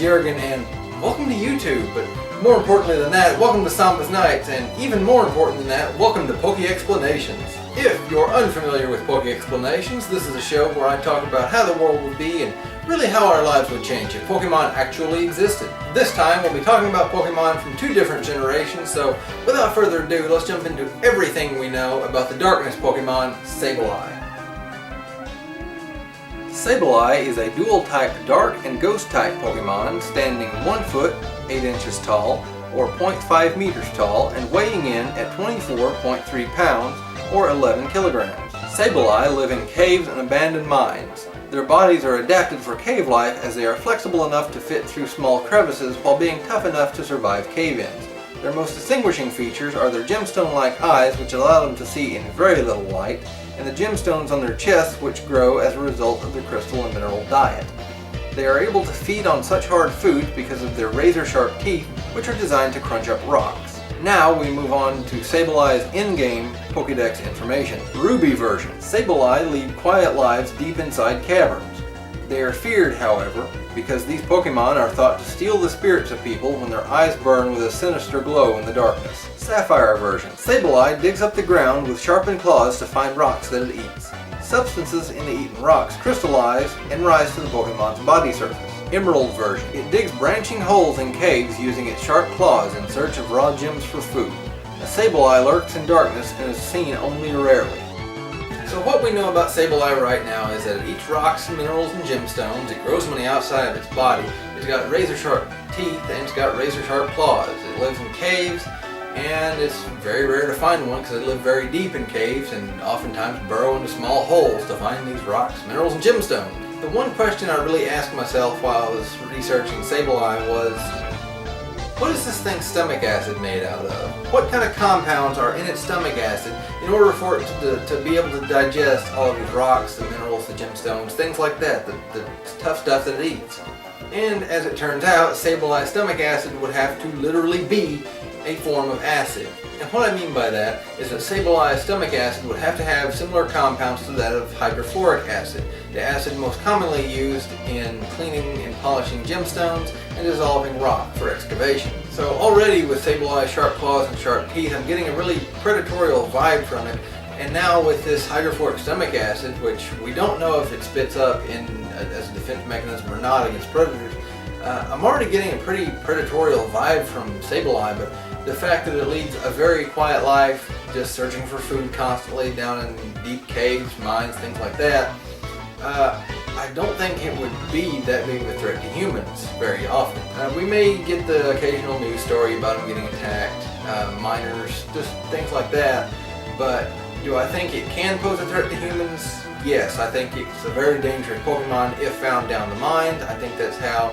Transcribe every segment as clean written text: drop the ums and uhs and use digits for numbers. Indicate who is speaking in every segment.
Speaker 1: Jurgen, and welcome to YouTube, but more importantly than that, welcome to SambasKnights, and even more important than that, welcome to PokeXplanations. If you're unfamiliar with PokeXplanations, this is a show where I talk about how the world would be and really how our lives would change if Pokemon actually existed. This time we'll be talking about Pokemon from two different generations, so without further ado, let's jump into everything we know about the Darkness Pokemon, Sableye. Sableye is a dual-type Dark and Ghost-type Pokemon standing 1 foot, 8 inches tall, or 0.5 meters tall, and weighing in at 24.3 pounds, or 11 kilograms. Sableye live in caves and abandoned mines. Their bodies are adapted for cave life as they are flexible enough to fit through small crevices while being tough enough to survive cave-ins. Their most distinguishing features are their gemstone-like eyes, which allow them to see in very little light, and the gemstones on their chests, which grow as a result of their crystal and mineral diet. They are able to feed on such hard foods because of their razor-sharp teeth, which are designed to crunch up rocks. Now we move on to Sableye's in-game Pokédex information. Ruby version. Sableye lead quiet lives deep inside caverns. They are feared, however, because these Pokemon are thought to steal the spirits of people when their eyes burn with a sinister glow in the darkness. Sapphire version. Sableye digs up the ground with sharpened claws to find rocks that it eats. Substances in the eaten rocks crystallize and rise to the Pokemon's body surface. Emerald version. It digs branching holes in caves using its sharp claws in search of raw gems for food. A Sableye lurks in darkness and is seen only rarely. So what we know about Sableye right now is that it eats rocks, minerals, and gemstones. It grows on the outside of its body. It's got razor-sharp teeth and it's got razor-sharp claws. It lives in caves, and it's very rare to find one because they live very deep in caves and oftentimes burrow into small holes to find these rocks, minerals, and gemstones. The one question I really asked myself while I was researching Sableye was, what is this thing's stomach acid made out of? What kind of compounds are in its stomach acid in order for it to be able to digest all of these rocks, the minerals, the gemstones, things like that, the tough stuff that it eats? And as it turns out, Sableye's stomach acid would have to literally be a form of acid. And what I mean by that is that Sableye's stomach acid would have to have similar compounds to that of hydrofluoric acid, the acid most commonly used in cleaning and polishing gemstones and dissolving rock for excavation. So already with Sableye's sharp claws and sharp teeth, I'm getting a really predatorial vibe from it. And now with this hydrofluoric stomach acid, which we don't know if it spits up as a defense mechanism or not against predators, I'm already getting a pretty predatorial vibe from Sableye, but the fact that it leads a very quiet life, just searching for food constantly down in deep caves, mines, things like that, I don't think it would be that big of a threat to humans very often. We may get the occasional news story about them getting attacked, miners, just things like that, but do I think it can pose a threat to humans? Yes, I think it's a very dangerous Pokemon if found down the mines. I think that's how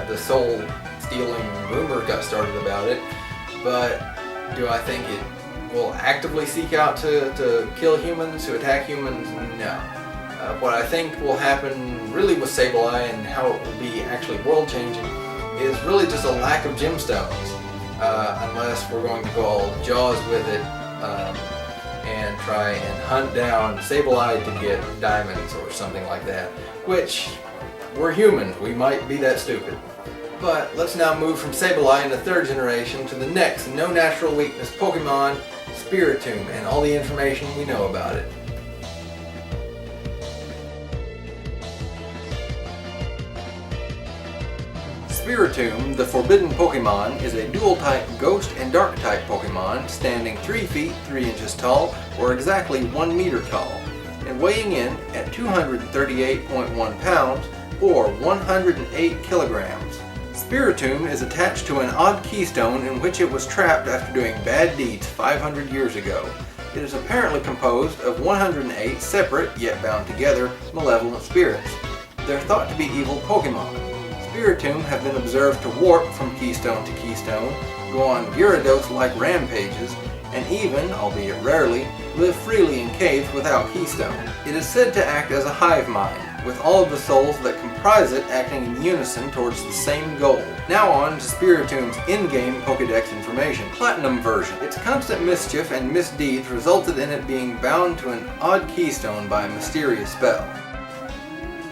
Speaker 1: the soul stealing rumor got started about it. But do I think it will actively seek out to kill humans, to attack humans? No. What I think will happen really with Sableye and how it will be actually world-changing is really just a lack of gemstones. Unless we're going to go all Jaws with it and try and hunt down Sableye to get diamonds or something like that. Which, we're humans, we might be that stupid. But let's now move from Sableye in the 3rd generation to the next no natural weakness Pokemon, Spiritomb, and all the information we know about it. Spiritomb, the Forbidden Pokemon, is a dual-type Ghost and Dark-type Pokemon standing 3 feet 3 inches tall, or exactly 1 meter tall, and weighing in at 238.1 pounds, or 108 kilograms. Spiritomb is attached to an odd keystone in which it was trapped after doing bad deeds 500 years ago. It is apparently composed of 108 separate, yet bound together, malevolent spirits. They're thought to be evil Pokemon. Spiritomb have been observed to warp from keystone to keystone, go on Gyarados-like rampages, and even, albeit rarely, live freely in caves without keystone. It is said to act as a hive mind, with all of the souls that comprise it acting in unison towards the same goal. Now on to Spiritomb's in-game Pokédex information. Platinum version. Its constant mischief and misdeeds resulted in it being bound to an odd keystone by a mysterious spell.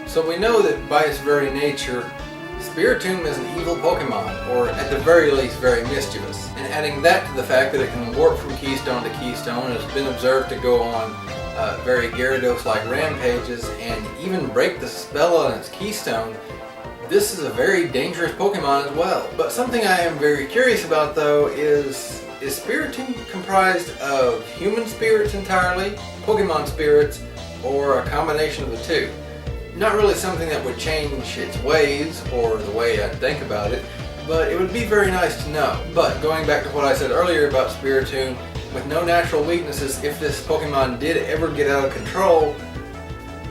Speaker 1: So we know that by its very nature, Spiritomb is an evil Pokemon, or at the very least very mischievous. And adding that to the fact that it can warp from keystone to keystone, it has been observed to go on very Gyarados-like rampages and even break the spell on its keystone, this is a very dangerous Pokemon as well. But something I am very curious about though is Spiritomb comprised of human spirits entirely, Pokemon spirits, or a combination of the two? Not really something that would change its ways or the way I think about it, but it would be very nice to know. But going back to what I said earlier about Spiritomb, with no natural weaknesses, if this Pokemon did ever get out of control,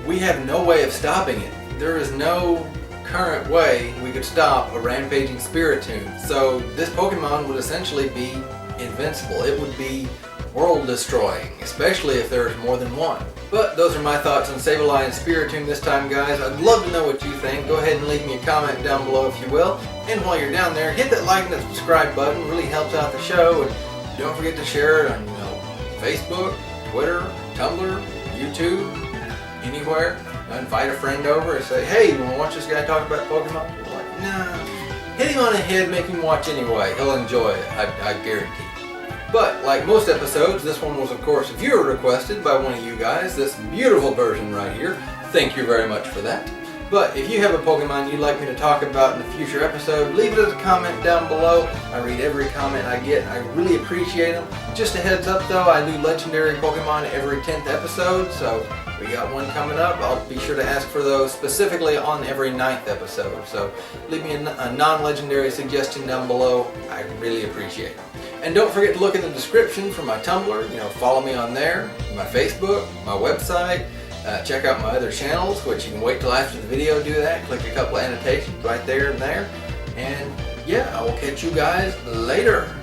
Speaker 1: we have no way of stopping it. There is no current way we could stop a rampaging Spiritomb. So this Pokemon would essentially be invincible. It would be world destroying, especially if there's more than one. But those are my thoughts on Sableye and Spiritomb this time, guys. I'd love to know what you think. Go ahead and leave me a comment down below if you will. And while you're down there, hit that like and that subscribe button. It really helps out the show. And don't forget to share it on, Facebook, Twitter, Tumblr, YouTube, anywhere. Invite a friend over and say, hey, you want to watch this guy talk about Pokemon? You're like, nah. Hit him on the head, make him watch anyway. He'll enjoy it, I guarantee. But like most episodes, this one was of course viewer requested by one of you guys, this beautiful version right here. Thank you very much for that. But if you have a Pokemon you'd like me to talk about in a future episode, leave it as a comment down below. I read every comment I get and I really appreciate them. Just a heads up though, I do legendary Pokemon every 10th episode, so we got one coming up. I'll be sure to ask for those specifically on every 9th episode. So leave me a non-legendary suggestion down below. I really appreciate it. And don't forget to look in the description for my Tumblr. Follow me on there, my Facebook, my website. Check out my other channels, which you can wait till after the video to do that. Click a couple of annotations right there and there. And yeah, I will catch you guys later.